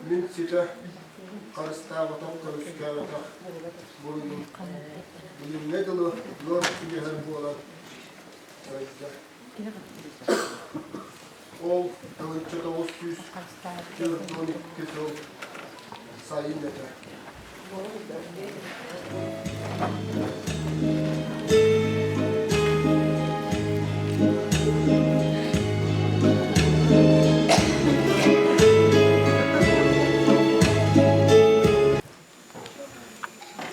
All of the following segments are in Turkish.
Min site karıstava toplarız kâvata bulundum. Bunun ne dolu lor tüyeler bu olan sayıda. O tanıçta 900 yıllık kısım sayın nete.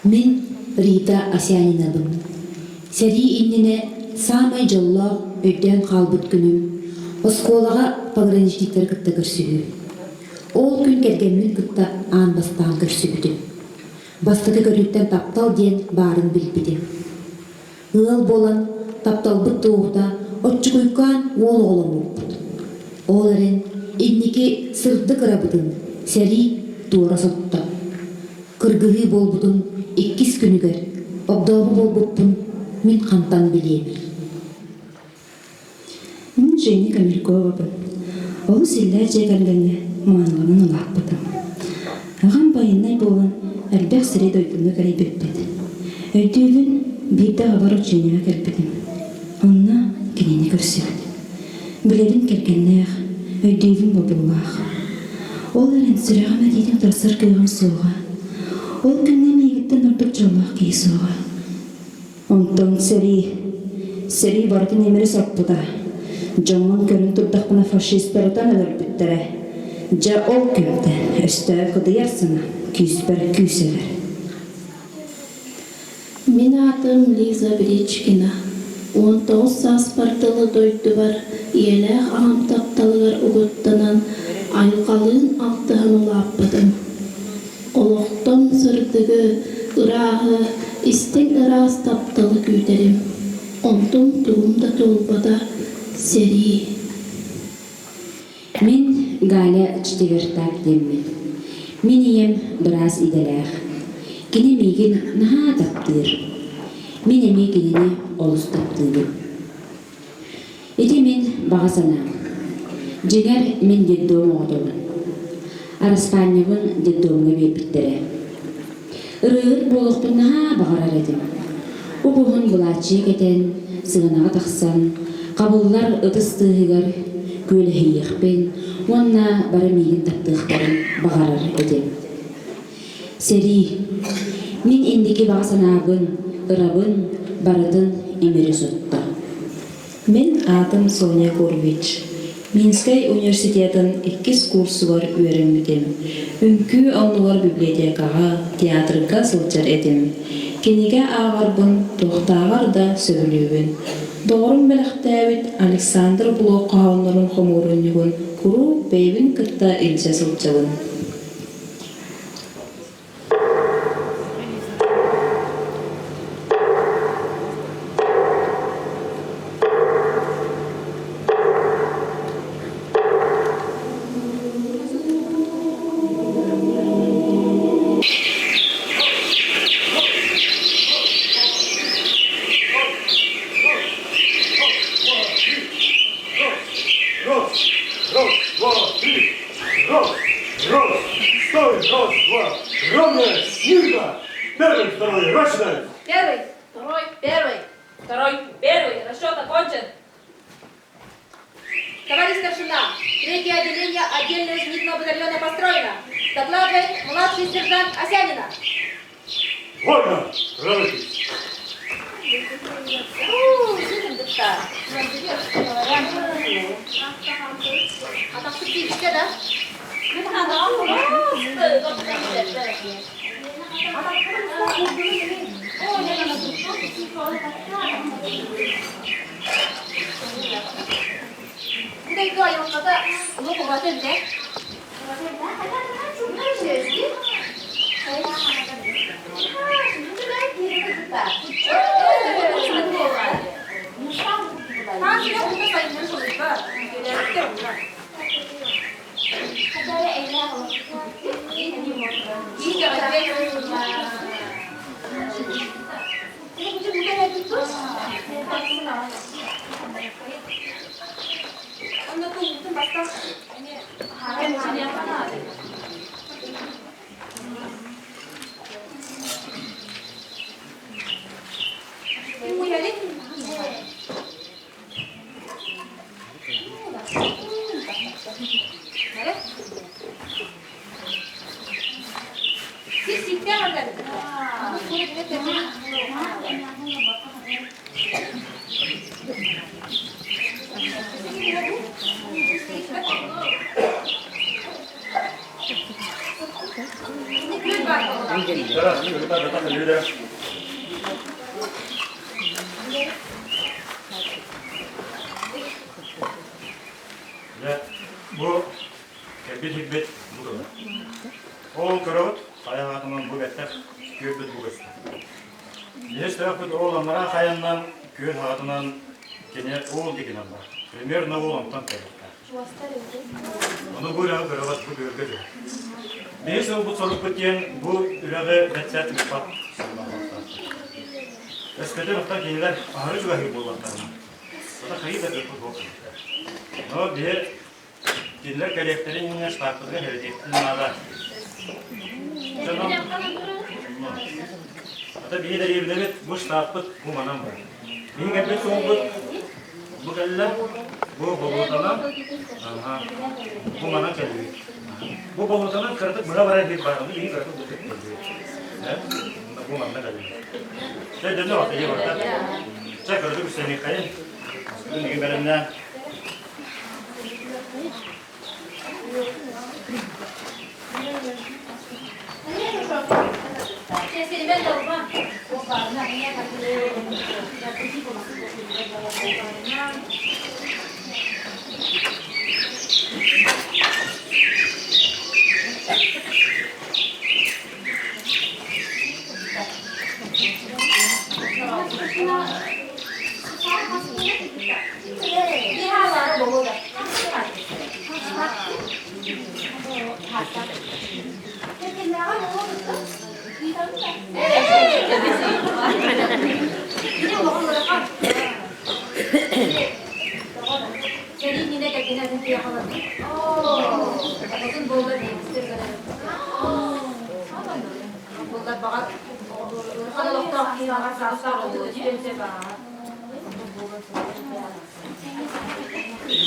Мен Рита Асянинабым. Сәри иннене самай жоллоқ өйден қалбыт күнім. Осколаға пограничниктер кытта көрсүгү. Ол күн келгенмин кытта аан бастаан көрсүгүдүм. Бастыты көрүктен таптал ден барын билбидим. Ыал болан тапталбыт туğda отчугуйкан ол оламуппут. Ол эрен инники сырды кырабыдын Сәри туора сотта. Кыргыгы болбудун иккис күнүгер обдообу болбуппун мен кантан билеми. Мен Женя Камилькова. Ол силлер жегергенге маанганын улаппытым. Агам байыннай болан әлбәк сирет ойдуну кәрейбеппет. Өйдүүлүн бирде хабар ученига келбедим. Онна кенени көрсөт. Билерин келгеннех өйдүүлүн бобуллах. Ол эрен сүрәгә мәдинең тасыр кыйган суга. Ол күнне мегиттен ортук жоллах кейсуга. Онтон Сери бартын емері саппыда. Жаман көрін тұрдақпына фашистардан өлірбіттере. Жа ол күнді өстәі қыдыярсына күйіспер күйселер. Мен атым Лиза Бричкина. 19 сас партылы дойды бар. Еләқ ағам тапталығар ұғыттынан айылғалын алтығын ұлаппыдым. Олықтым сырдығы, ұрағы, істің ұрағыз тапталы күйдерім. Онтым туғымда толбада Сери. Мен Галя Чтевертак деммен. Мен ием біраз иделәқ. Кене меген наға таптыр. Мен еме кенені олыс таптырым. Еде мен бағасанам. Жегер мен деддоң оғдымын. Араспаннебын деддоңға беппіттірі. Үрігіт болуқтың наға бағарар едім. Убуғын бұлачы кетен, сығынаға тақсан, қабыллар ұтыстығығар, көлі хейіқпен, онна бары мейін таптығықтарын бағарар едім. Сери, мен ендеке бағасанағын, ұрабын, барыдын емері сотта. Мен атым Соня Гурвич. Минскай университетін 2 курсы бар өйренмедім. Үнкі ауылар библиотекаға, театрға сылчар едім. Кенеге ағарбын, тоқтағар да сөйлеуін. Doğrun belaqtəbit Aleksandr Blokhavnurun xomurunюгун куру бейбин кытта илче сылчабын. Первый. Расчет окончен. Товарищ старшина, 3-е отделение отдельного зенитного батальона построено. Докладывает младший сержант Асянина. Вольно! Разойтись! А там субтитры, да? Куда иду, я вам когда луку в отель, да? Ну, Teraz, tak lüde. Ve bu bir hikmet budur. Oğul kırıt, hayatımın bu better, köpüt bu göster. Yes tarafı oğlanlara hayandan, köy hayatından kene oğul dikin anlar. Примерно oğlantan kayıtlar. Onu böyle kırıvat bu görgüdür. Neyse bu sorup biten bu ürege betset bir pat. Eskiden hafta kendiler ağrı cüvahir bulmaklarına. Bu da kayıt edip bu olsun. No bir kendiler kaleflerin yine şartlığı heredettiğin ağlar. Hatta bir de evlenip bu şartlık bu manam var. Bir gebe soğuk bu geller bu bolutanan bu manam geliyor. Bu bolutanan kırdık buna varan bir bağımlı iyi kırdık bu tek geliyor. Bu manam geliyor. Saya dulu waktu itu waktu saya kerja di sini kayak ini gimana?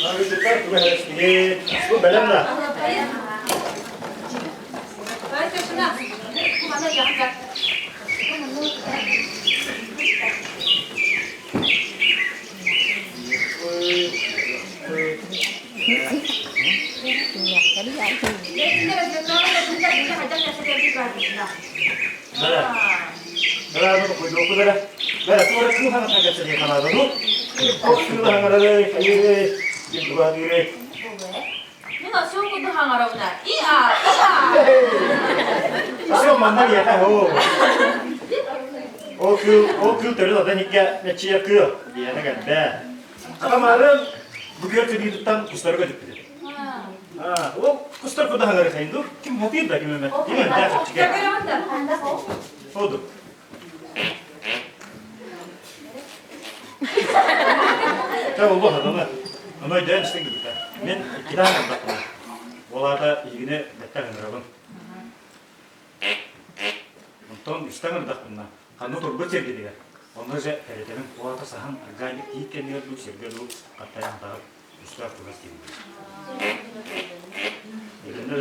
Abi süper, bu hele bu benim de. Berapa tu kuih doku berapa? Berapa tu orang kuah nak kerja di mana tu? Kau sudah ngarale, ini itu bahagia. 내가 시험부터 항하러 오나. 이아. Siapa mana dia tahu? O terus ada nikah macam aku dia nak ada. Apa malam bukit tu di depan kustar kau jepit. O kustar kau dah hangar kain tu, kim hati dah kim macam ini dah cakap. Oh tu. Tahu Allah adamlar. Ama ideal işte gibi. Men kita nak bakma. Olada ilgine better ngerabın. Ondan istemem dakına. Kanu turbu çergi diye. Onlarca heretenin olada sahan organik ikenler du sergi du kataya da usta tugas gibi. Ilgine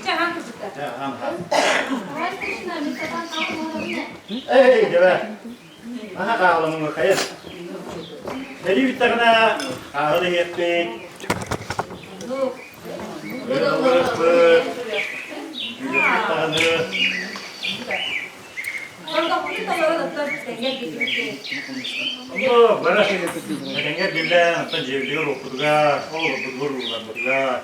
Jangan kesuka. Jangan. Hari Krishna minta tahu orang Coba. Mana kalau mau kaya? Jadi kita kena ada happy. Oh, beras ini. Dengar bilang, apa jadi dia lupa oh, lupa.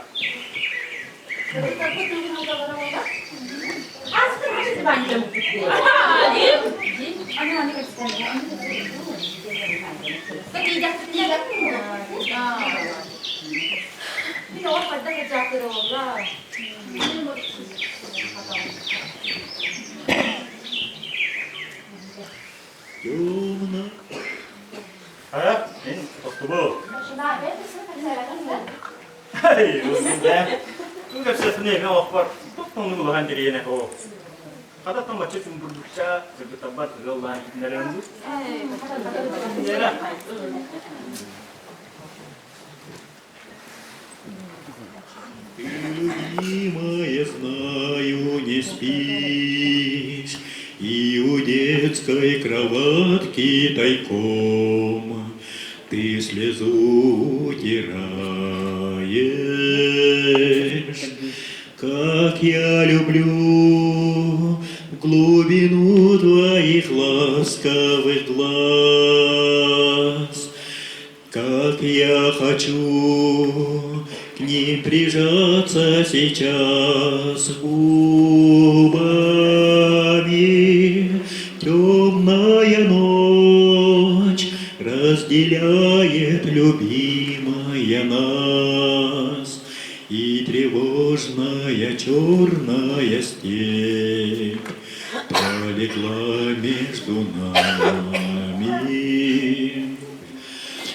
Ayah, ini waktu bu. Hai, udah. Enggak sebenarnya offer. Tunggu bahan diri ini kok. Kata tuh macam cuma berduka, berdebat, berlawan, dalam itu. Ya lah. Ты, любимая, знаю, не спишь, и у детской кроватки тайком ты слезу утираешь. как я люблю глубину твоих ласковых глаз, как я хочу к ним прижаться сейчас губами. Темная ночь разделяет любимая нас, и тревожная черная степь пролегла между нами.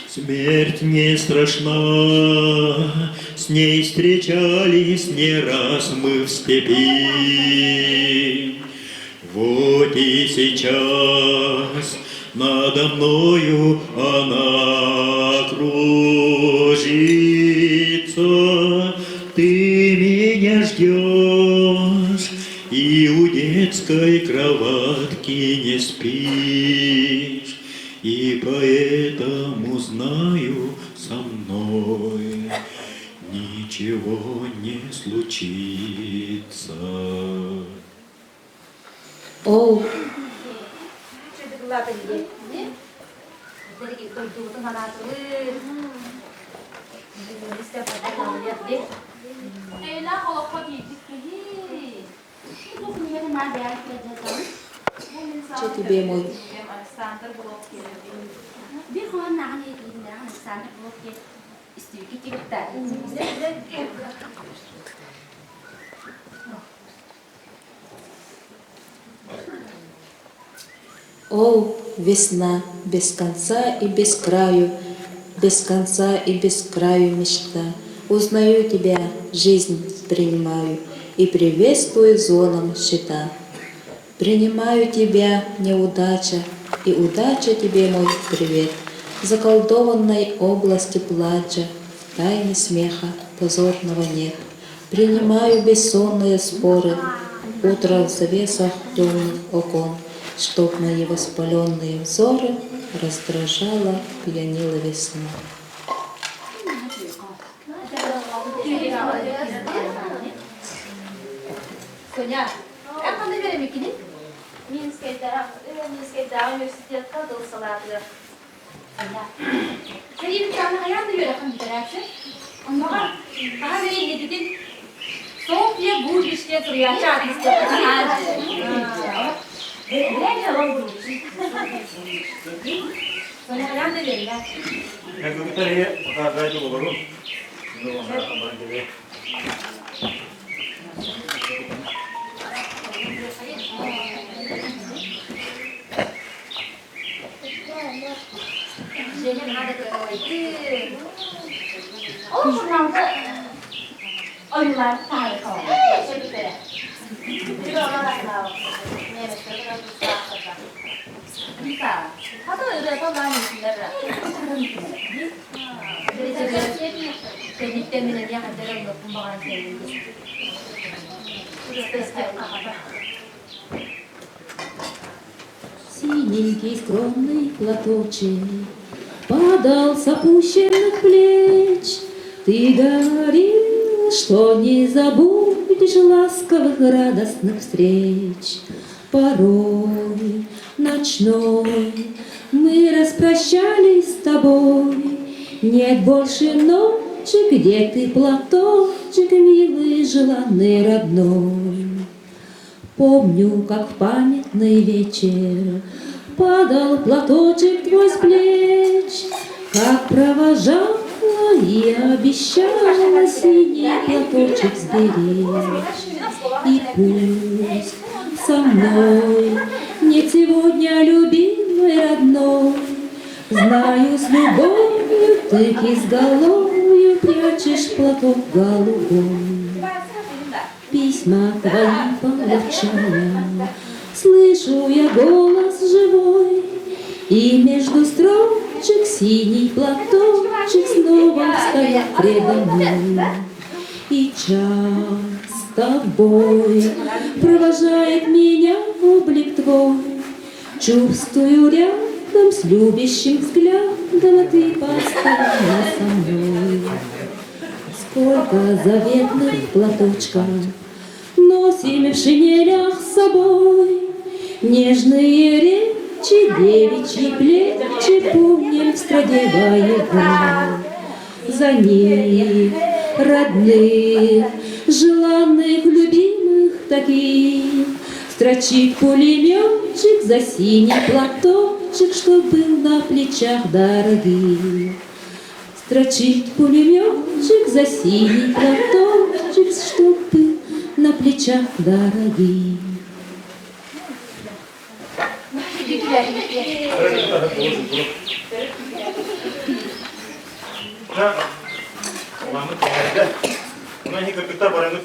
Смерть не страшна, с ней встречались не раз мы в степи. Вот и сейчас надо мною она кружится. Ты меня ждешь и у детской кроватки не спишь, и поэтому знаю, со мной ничего не случится. Ол Че тебе, мой? О, весна, без конца и без краю, без конца и без краю мечта. Узнаю тебя, жизнь принимаю, и приветствую звоном щита. Принимаю тебя, неудача, и удача тебе мой привет. В заколдованной области плача, в тайне смеха позорного нет. Принимаю бессонные споры, утро в завесах темных окон, чтоб мои воспаленные взоры раздражала, пьянила весна. Соня, как он наверное микини? Минская университет кадыл салаты. Соня, sen yeni planla hayal da göre kan bitirirsin. Ama daha ne dedin? Soğuk diye bu işte duruyor. Çağatı istiyor. Ne yapalım? Sonya hayal da göre ya. Ya kita lihat apa itu baru. Ini apa jadi? Jadi ada itu. Oh, pernah oyunlar tarih kau. Sebetulnya. Jadi orang tahu. Ini mesti kita bisa. Atau itu apa lagi sebenarnya? Jadi temen dia ada dalam pembangunan ini. Синенький скромный платочек падал с опущенных плеч. Ты говорил, что не забудешь ласковых радостных встреч. Порой ночной мы распрощались с тобой. Нет больше ночи, где ты платочек, милый, желанный, родной. Помню, как в памятный вечер падал платочек твой с плеч, как провожала и обещала синий платочек сберечь. И пусть со мной нет сегодня любимой родной, знаю, с любовью ты изголовью прячешь платок голубой. Письма твои получая, слышу я голос живой, и между строчек синий платочек снова встает предо мной. И час с тобой провожает меня облик твой, чувствую рядом с любящим взглядом ты постоянно со мной. Сколько заветных платочков Носим в шинелях с собой нежные речи, девичьи плечи, помним в страде боевой. За них родных, желанных, любимых таких строчит пулеметчик за синий платочек, что был на плечах дорогих. Строчит пулеметчик за синий платочек, что был на плечах дорогих. Она не капитан баранг,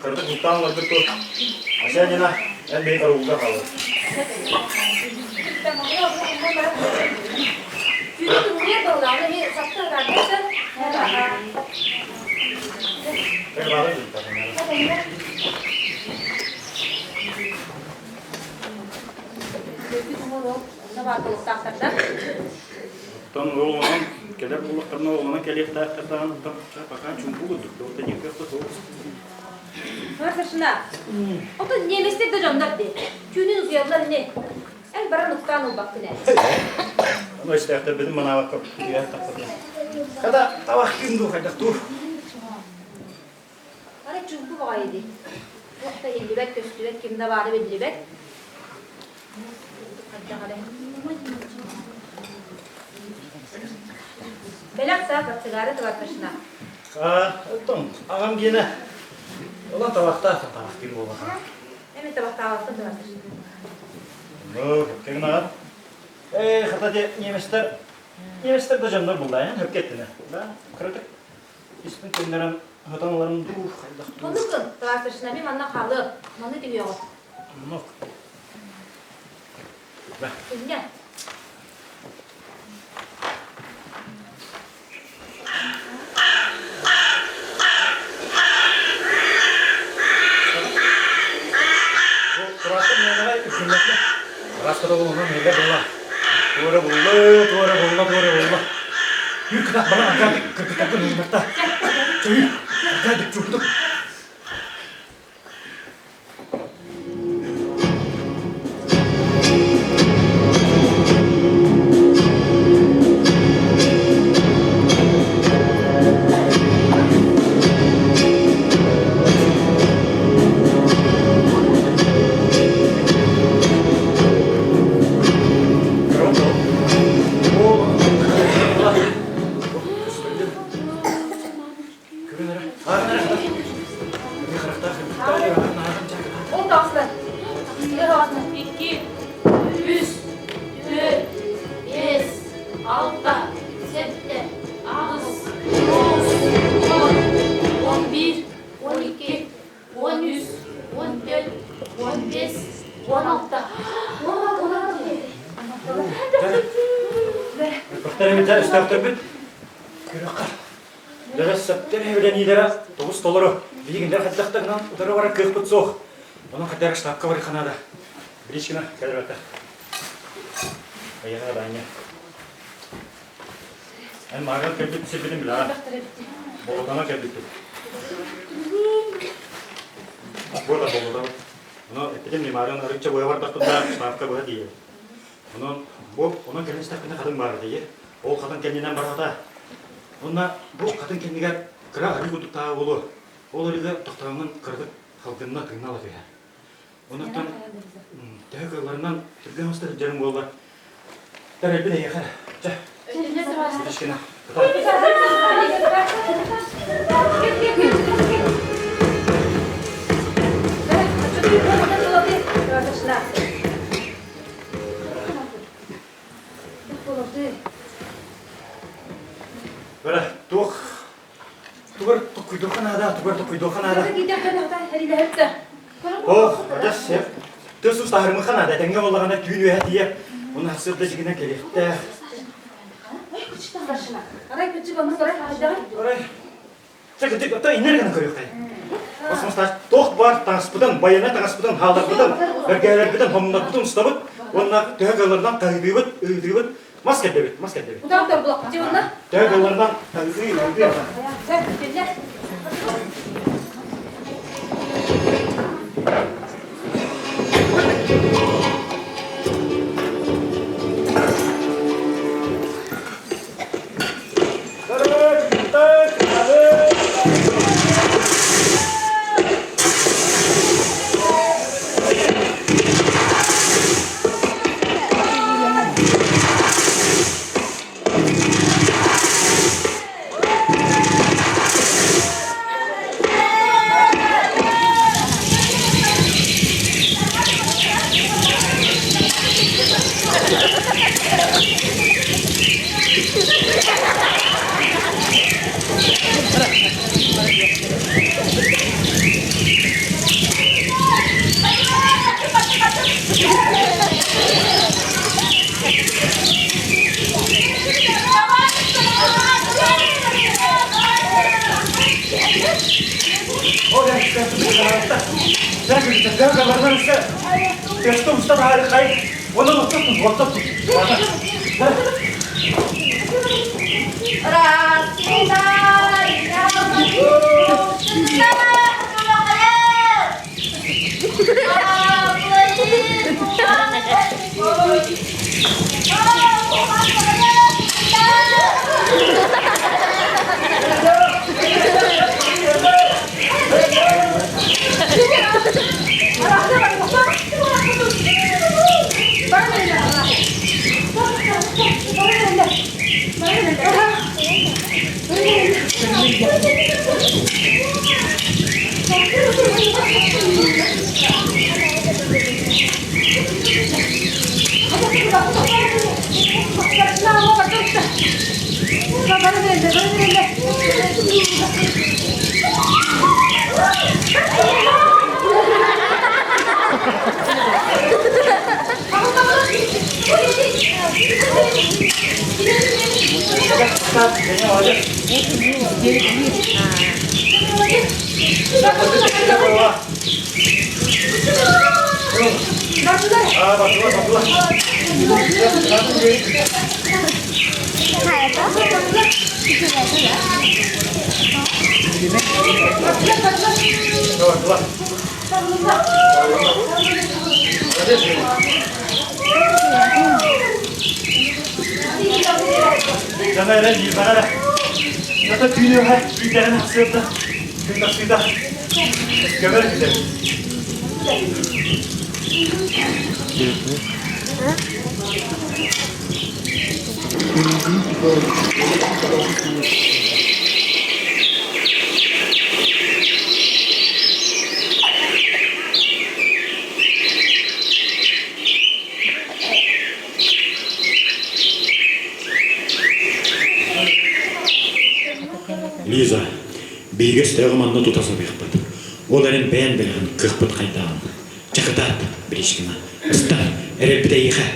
когда гутан лазер то, а сейчас не на, я бей коруга хавал. Там оğlanın keler bulaklarına oğlanın kelek taqatan bakan çünkü bu da не как-то Arkadaşına. O da nemestek de canlar de. Künün uzayarlar ne? El baran uktan ol baktı ne? Ama işte hafta benim bana bakıp ya taqatan. Kada tavak kimdu haydak tu. Ara çünkü vaydı. Vakta illibet köstübet kimde varı bellibet. Belak saat sigara da arkadaşına. Tamam. Ağam gene. Ulan tavakta tavak kim ola. Evet tabak tavakta da arkadaşına. No, kena. Hatta de Nemesler de canlar buldu yani hep gitti ne. Ben kırdık. İsmin kendilerin hatanlarını dur haydak tu. Onukun da arkadaşına bir manna kalı. Manna diyor. Nok. Gel. Kurasın ne kadar hükümetli. Raskada bulunma neyle bulla. Doğru bulla. Yürü kadar bana agadık kırpıkakın hükümette. Çayı agadık çurduk. $9 дегендер хаттақтан утары барып кеп соқ. Оның хаттары штабқа бар ханада. Бричкина кәдірәтті. Аяна да anya. Эн маған кәбит себедім біла. Болдана кәбит. Болда. Оны этеден мемарын арыча боя бар тақтында штабқа боя дейі. Оның кәлін штабқында қадын бар дейі. Ол қадын кәлінен барғада. Онна бұл қадын кәлінігер Кыра ари кудук таа болу. Ол арига тоқтағанын кырдык халқынна тыйнала бия. Онықтан тәугіларынан түрген ұстар жерім болу. Дәр әлбі де еқар. Жа. Сілешкені. Бәрі, туқ. Tugar tukuydokan ada. Oh, aja sih. Terus ustah hari makan ada. Tengah malah kan tujuh ya dia. Ona hasil dah jadinya kelihta. Aray küçük olmuş oraya. Aray. Cek itu ini kan kau yukai. Pas ustah toh bar tangasputan bayana tangasputan halar putan. Bergelar putan hamnar putan stabut. Ona tegalardan kaybibat. Maske debit. Udah blok cuma. Tegalardan kaybibat. Sen gel. Лиза, бейге стәғыманны тұтаса бейқпад. Ол әрін бәйін білген күқпіт қайдағын. Чақытат бір ешкіна. Ұстар, әрелпіде еға.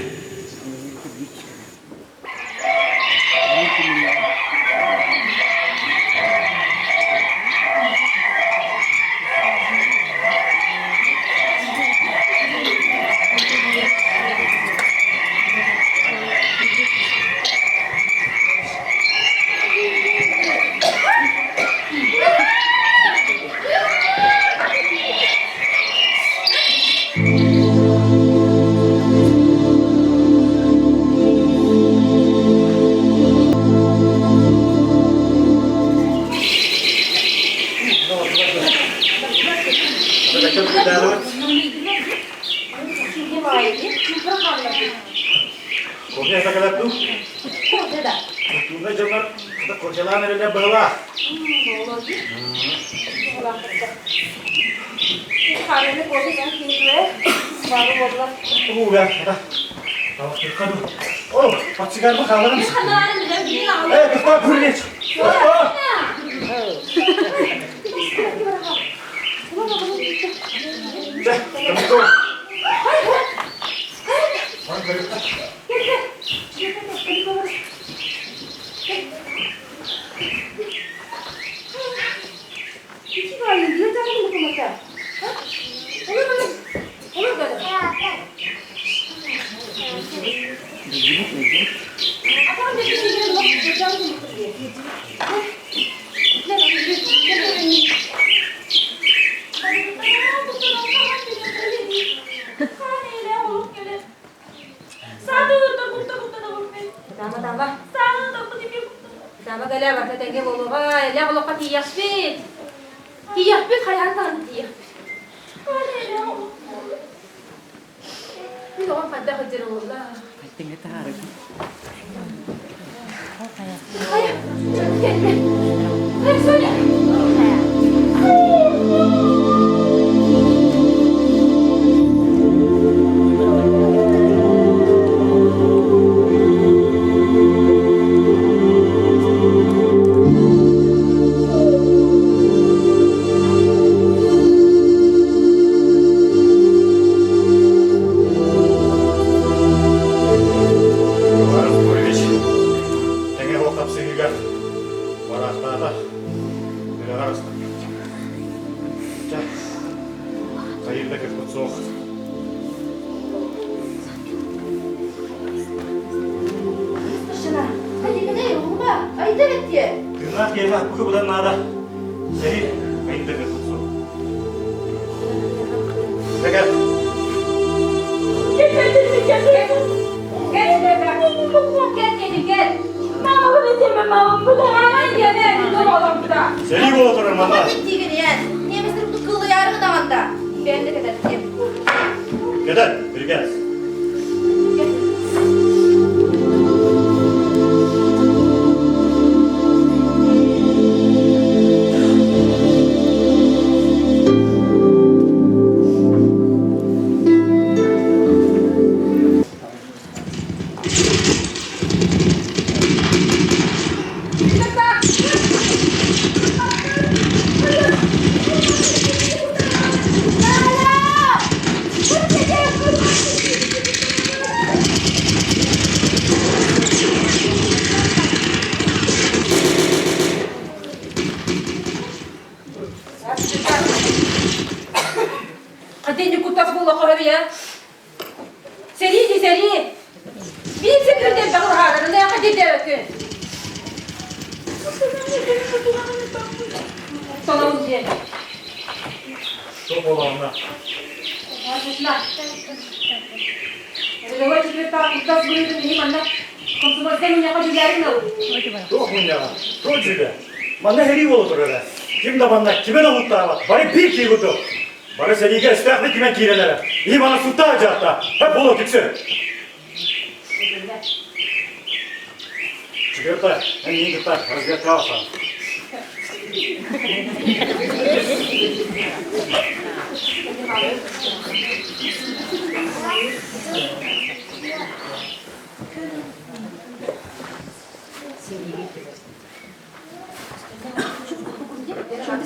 Dama. Dama gele var tenge boluğa, ele boluğa tiyakbit. Tiyakbit hayattan tiyakbit. Bir zaman fadda hıcırı oldu. Hayır, gelme. Hayır, söyle. Kime de mutlu var? Bari bir şey buldu. Bari seni gel istihaklı kime kirelere. İyi bana sultan acı hatta. Hep bulu tüksün. Çıkıyor da hem iyi gitler. Rızgât kalırsan.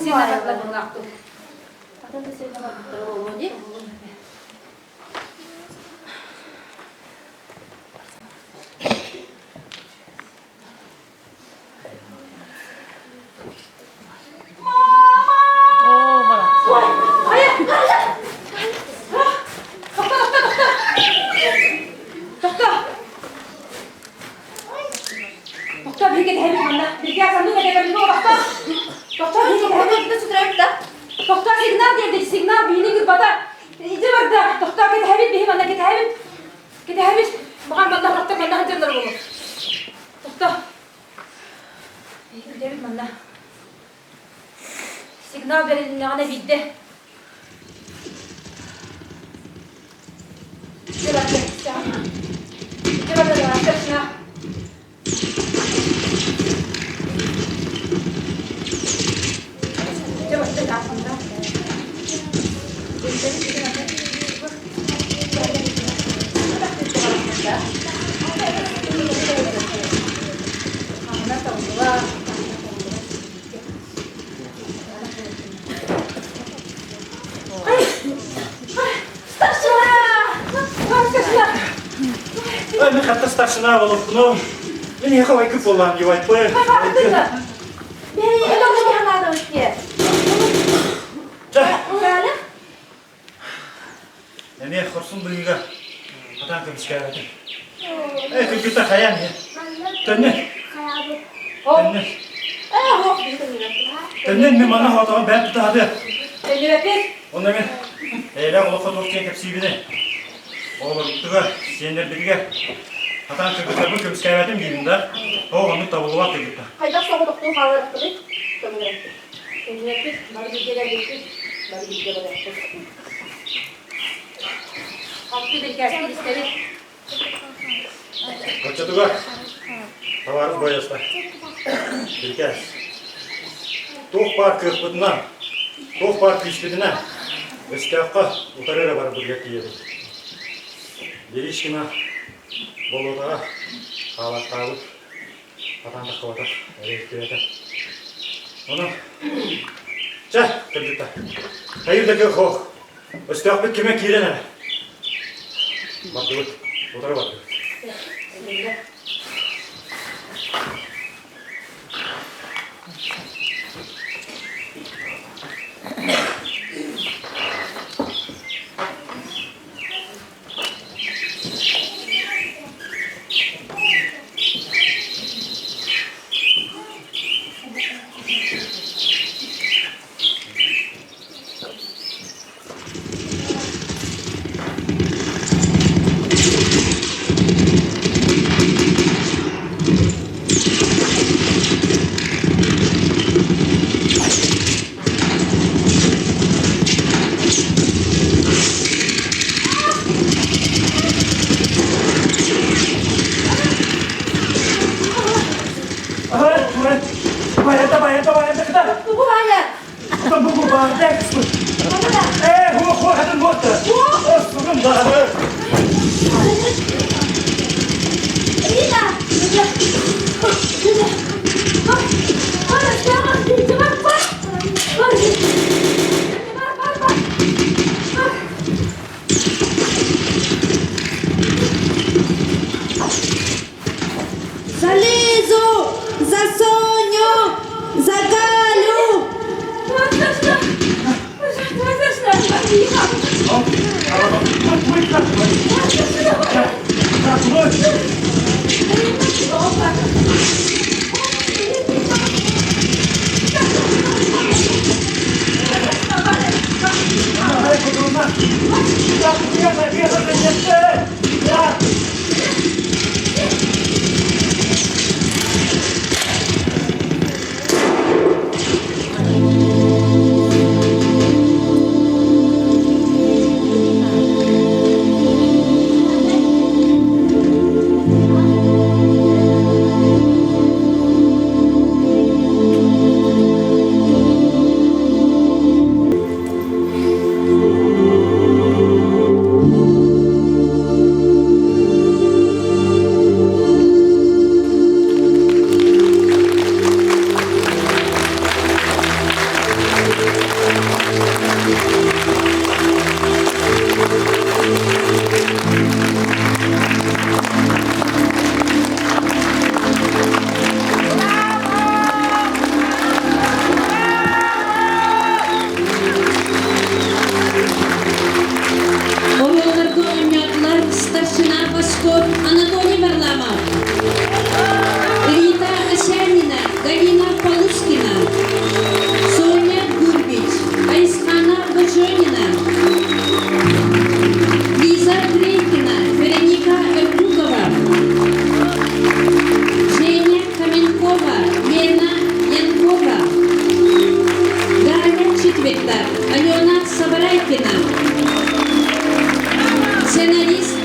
Sen ayaklarını kalktın. Kadın da senin ayakları olmalı değil mi? Doktor, bir kere hemen bana. Bir kere sen ne kadar bir doktor. Doktor, bir kere hemen gitme sütürüp da. Doktor signal geldi, signal beyni gırbada. İyice var da. Doktor git hemen beyim bana git hemen. Git hemen. Bakar bana doktor bana hıncırlar olur. Doktor. Git hemen bana. Signal verildi ne bitti. İyice var da. İyice var da arkadaşına. Ben hatta starşına olup bunu beni yakavay küp olan gibi ayıplayın. Beni öyle yanlardan uçuyor. Böyle? Yani korsun buluyor. Adam kim şikayet? Kırgıta kayan ya. Dönne. Dönne. Dönne mi bana hata ben tutadı. Dönne bakayım. Ondan ben eyle olup fotoğraf çekip CV'de. Olur tutar. Senler birge. Atan çıktıkta bu kömüskayvetim giydiğinde oğlanlık da buluvat edildi. Kaydak soğuk doktor havalar attı değil. Kömür etti. Kömür etti. Bari bir gele geçti. Bari bir gele geçti. Altı bir gelsin istedi. Kaçatılar. Tavarız boyasında. Bir kez. Toh var kırpıdından. Toh var pişpidine. Öskakka utarıra var bu yakı yedi. Gelişkime boluğa ağlak kalıp atandık kavatak. Evet diyete. Onu çah kırdıkta. Hayırdaki hoğ. Öskakka kime kirene. Bakıyoruz. Utarı bakıyoruz.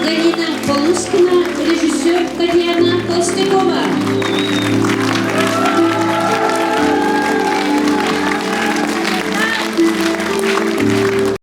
Галина Полускина, режиссер Татьяна Толстякова.